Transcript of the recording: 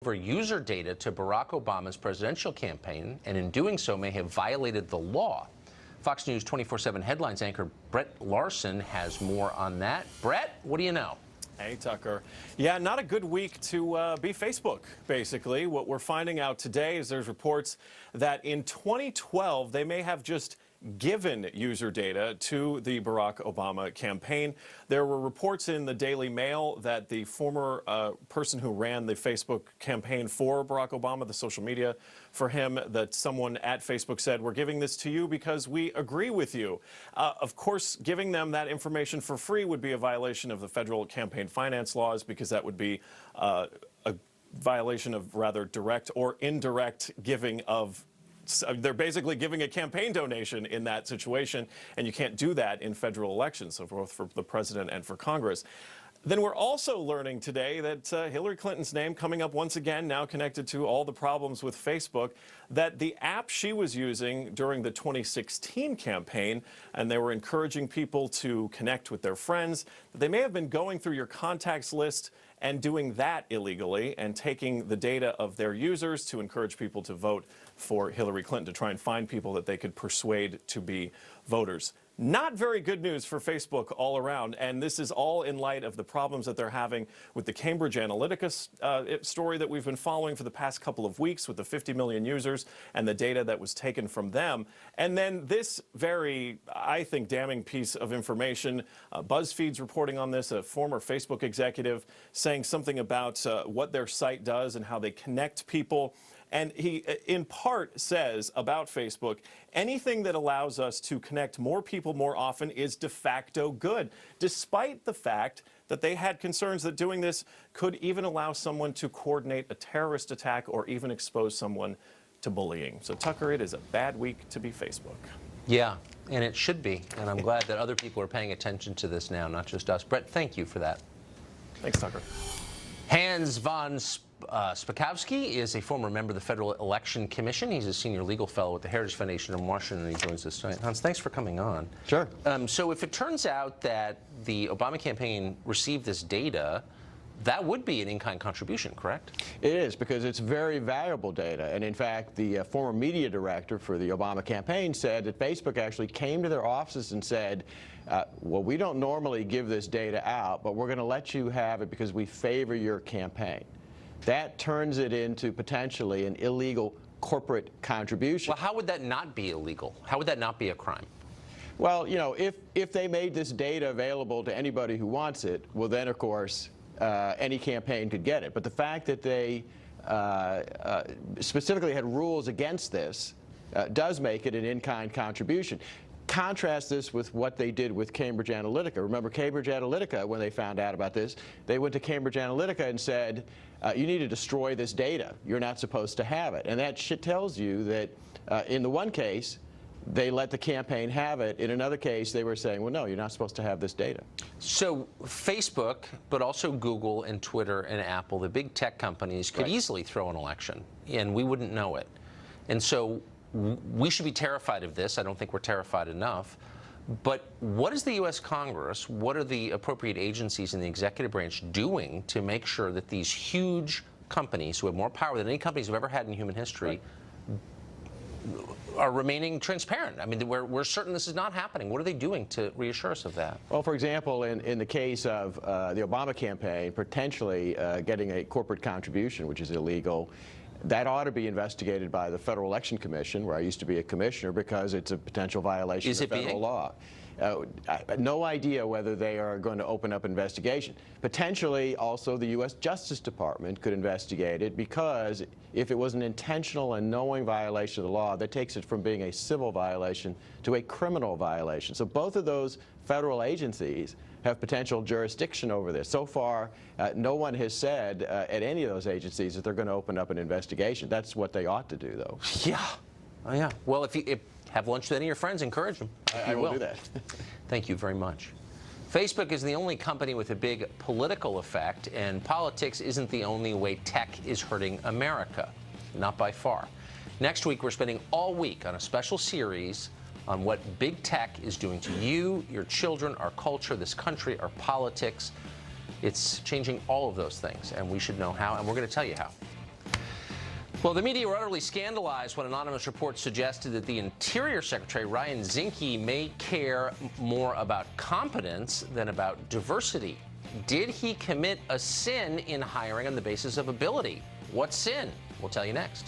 for user data to Barack Obama's presidential campaign, and in doing so may have violated the law. Fox News 24/7 headlines anchor Brett Larson has more on that. Brett, what do you know? Hey, Tucker. Yeah, not a good week to be Facebook, basically. What we're finding out today is there's reports that in 2012, they may have just given user data to the Barack Obama campaign. There were reports in the Daily Mail that the former person who ran the Facebook campaign for Barack Obama, the social media for him, that someone at Facebook said, "We're giving this to you because we agree with you." Of course, giving them that information for free would be a violation of the federal campaign finance laws, because that would be a violation of rather direct or indirect giving of. They're basically giving a campaign donation in that situation, and you can't do that in federal elections, so both for the president and for Congress. Then we're also learning today that Hillary Clinton's name coming up once again, now connected to all the problems with Facebook, that the app she was using during the 2016 campaign, and they were encouraging people to connect with their friends, that they may have been going through your contacts list and doing that illegally and taking the data of their users to encourage people to vote for Hillary Clinton, to try and find people that they could persuade to be voters. Not very good news for Facebook all around, and this is all in light of the problems that they're having with the Cambridge Analytica story that we've been following for the past couple of weeks with the 50 million users and the data that was taken from them. And then this very, I think, damning piece of information, BuzzFeed's reporting on this, a former Facebook executive saying something about what their site does and how they connect people. And he, in part, says about Facebook, anything that allows us to connect more people more often is de facto good, despite the fact that they had concerns that doing this could even allow someone to coordinate a terrorist attack or even expose someone to bullying. So, Tucker, it is a bad week to be Facebook. Yeah, and it should be. And I'm glad that other people are paying attention to this now, not just us. Brett, thank you for that. Thanks, Tucker. Hans von Spakovsky is a former member of the Federal Election Commission. He's a senior legal fellow at the Heritage Foundation in Washington, and he joins us tonight. Hans, thanks for coming on. Sure. So if it turns out that the Obama campaign received this data, that would be an in-kind contribution, correct? It is, because it's very valuable data. And in fact, the former media director for the Obama campaign said that Facebook actually came to their offices and said, well, we don't normally give this data out, but we're going to let you have it because we favor your campaign. That turns it into potentially an illegal corporate contribution. Well, how would that not be illegal? How would that not be a crime? Well, you know, if they made this data available to anybody who wants it, well, then, of course, any campaign could get it. But the fact that they specifically had rules against this does make it an in-kind contribution. Contrast this with what they did with Cambridge Analytica. Remember, Cambridge Analytica, when they found out about this, they went to Cambridge Analytica and said, you need to destroy this data. You're not supposed to have it. And that tells you that in the one case, they let the campaign have it. In another case, they were saying, well, no, you're not supposed to have this data. So Facebook, but also Google and Twitter and Apple, the big tech companies, could easily throw an election, and we wouldn't know it. And so we should be terrified of this. I don't think we're terrified enough. But what is the U.S. Congress, what are the appropriate agencies in the executive branch doing to make sure that these huge companies who have more power than any companies have ever had in human history are remaining transparent? I mean, we're certain this is not happening. What are they doing to reassure us of that? Well, for example, in the case of the Obama campaign, potentially getting a corporate contribution, which is illegal, that ought to be investigated by the Federal Election Commission, where I used to be a commissioner, because it's a potential violation of federal law. No idea whether they are going to open up an investigation. Potentially, also, the U.S. Justice Department could investigate it, because if it was an intentional and knowing violation of the law, that takes it from being a civil violation to a criminal violation. So both of those federal agencies have potential jurisdiction over this. So far, no one has said at any of those agencies that they're going to open up an investigation. That's what they ought to do, though. Yeah. Oh, yeah. Well, if you have lunch with any of your friends, encourage them. I will do that. Thank you very much. Facebook is the only company with a big political effect, and politics isn't the only way tech is hurting America. Not by far. Next week, we're spending all week on a special series on what big tech is doing to you, your children, our culture, this country, our politics. It's changing all of those things, and we should know how, and we're going to tell you how. Well, the media were utterly scandalized when anonymous reports suggested that the Interior Secretary, Ryan Zinke, may care more about competence than about diversity. Did he commit a sin in hiring on the basis of ability? What sin? We'll tell you next.